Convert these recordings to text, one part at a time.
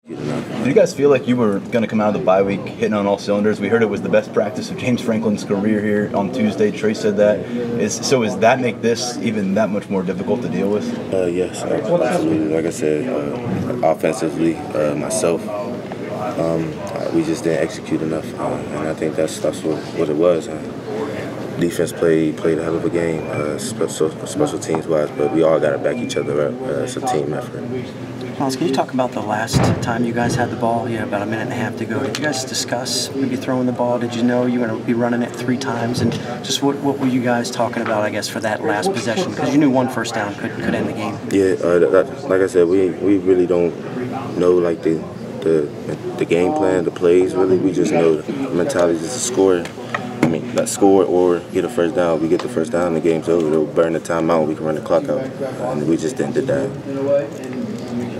Did you guys feel like you were going to come out of the bye week hitting on all cylinders? We heard it was the best practice of James Franklin's career here on Tuesday. Trey said that. Does that make this even that much more difficult to deal with? Yes, absolutely. Like I said, offensively, myself, we just didn't execute enough, and I think that's what it was. Defense played a hell of a game, special teams wise, but we all got to back each other up. It's a team effort. Miles, can you talk about the last time you guys had the ball? You had about a minute and a half to go. Did you guys discuss maybe throwing the ball? Did you know you were going to be running it 3 times? And just what were you guys talking about, I guess, for that last possession? Because you knew one first down could end the game. Yeah, like I said, we really don't know like the game plan, the plays. Really, we just know the mentality is to score. Not score or get a first down. We get the first down, the game's over. They'll burn the timeout. We can run the clock out, and we just didn't do that.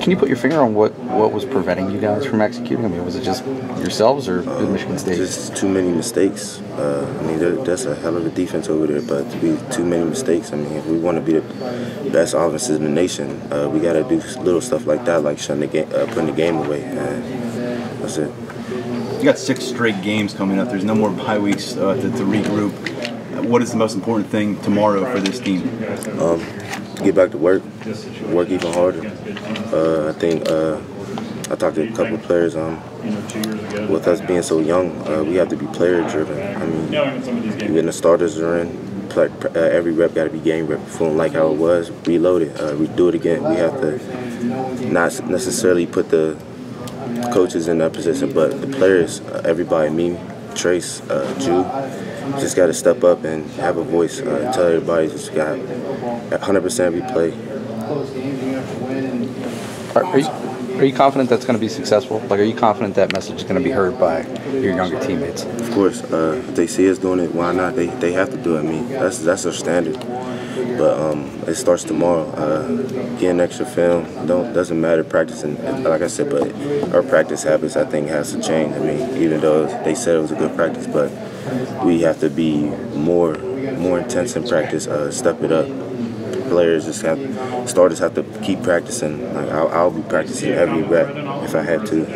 Can you put your finger on what was preventing you guys from executing? I mean, was it just yourselves or Michigan State? Just too many mistakes. That's a hell of a defense over there, but to be too many mistakes. If we want to be the best offense in the nation, we got to do little stuff like that, like shutting the game, putting the game away. And that's it. You got 6 straight games coming up. There's no more bye weeks to regroup. What is the most important thing tomorrow for this team? Get back to work even harder. I think I talked to a couple of players. With us being so young, we have to be player-driven. When the starters are in, every rep got to be game rep. If we don't like how it was, reload it. We do it again. We have to not necessarily put the coaches in that position, but the players, everybody, me, Trace, Jew, just got to step up and have a voice. Tell everybody just got 100% every play. Are you confident that's going to be successful? Like, are you confident that message is going to be heard by your younger teammates? Of course. If they see us doing it, why not? They have to do it. That's our standard. But it starts tomorrow. Getting extra film doesn't matter. Practicing, like I said, but our practice habits, I think, has to change. Even though they said it was a good practice, but we have to be more intense in practice. Step it up. Starters have to keep practicing. Like I'll be practicing every rep if I have to,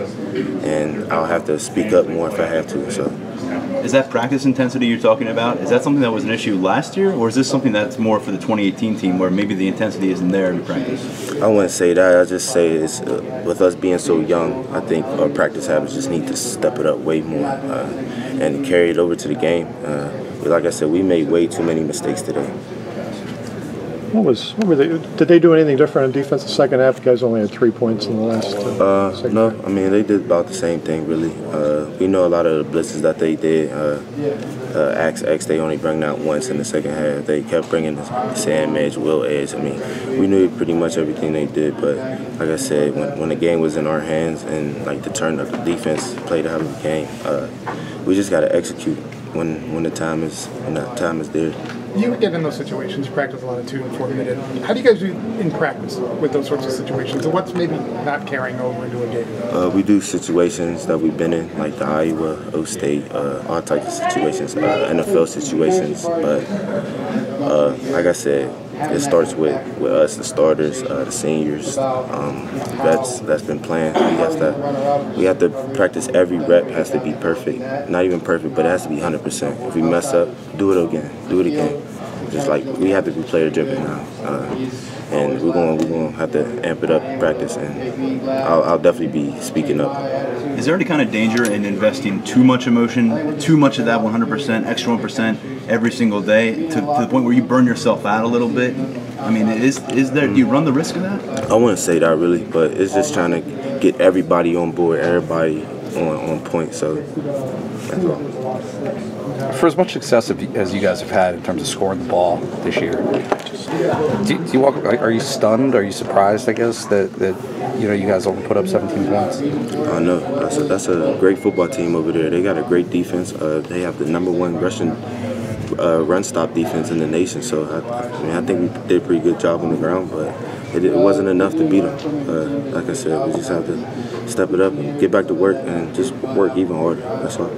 and I'll have to speak up more if I have to. So. Is that practice intensity you're talking about? Is that something that was an issue last year, or is this something that's more for the 2018 team where maybe the intensity isn't there in practice? I wouldn't say that. I just say it's with us being so young, I think our practice habits just need to step it up way more and carry it over to the game. Like I said, we made way too many mistakes today. Did they do anything different in defense the second half? You guys only had 3 points in the last No, they did about the same thing, really. We know a lot of the blitzes that they did. X, they only bring out once in the second half. They kept bringing the Sam edge, Will edge. We knew pretty much everything they did, but like I said, when the game was in our hands and like the turn of the defense played out of the game, we just got to execute when the time is there. You get in those situations, you practice a lot of 2 and 4 minute. How do you guys do in practice with those sorts of situations? And what's maybe not carrying over into a game? We do situations that we've been in, like the Iowa, O State, all types of situations, NFL situations. But like I said, it starts with us, the starters, the seniors. That's been planned. We have to practice every rep. Has to be perfect. Not even perfect, but it has to be 100%. If we mess up, do it again. Just like we have to be player driven now, and we're going to have to amp it up, practice, and I'll definitely be speaking up. Is there any kind of danger in investing too much emotion, too much of that 100%, extra 1% every single day, to the point where you burn yourself out a little bit? Is there? Do you run the risk of that? I wouldn't say that really, but it's just trying to get everybody on board, everybody on point. So that's all. For as much success as you guys have had in terms of scoring the ball this year, are you stunned? Are you surprised, I guess, that you guys only put up 17 points? No, that's a great football team over there. They got a great defense. They have the #1 rushing run stop defense in the nation. So I think we did a pretty good job on the ground, but it wasn't enough to beat them. Like I said, we just have to step it up and get back to work and just work even harder. That's all.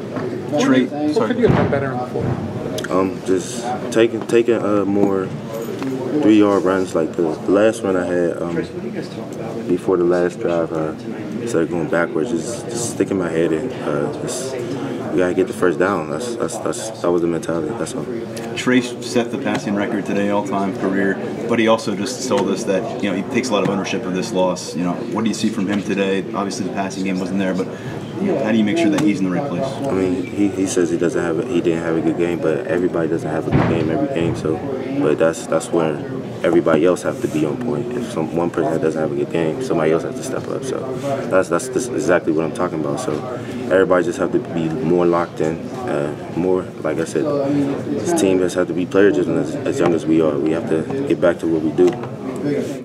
What could you have done better in the fourth? Just taking more 3-yard runs. Like the last run I had before the last drive, instead of going backwards, just sticking my head in. We gotta get the first down. That was the mentality. That's all. Trace set the passing record today, all-time career, but he also just told us that he takes a lot of ownership of this loss. What do you see from him today? Obviously, the passing game wasn't there, but how do you make sure that he's in the right place? I mean, he says he didn't have a good game, but everybody doesn't have a good game every game. So, but that's where everybody else have to be on point. If one person doesn't have a good game, somebody else has to step up. So that's exactly what I'm talking about. So everybody just have to be more locked in, more, like I said, this team has had to be player driven as young as we are. We have to get back to what we do.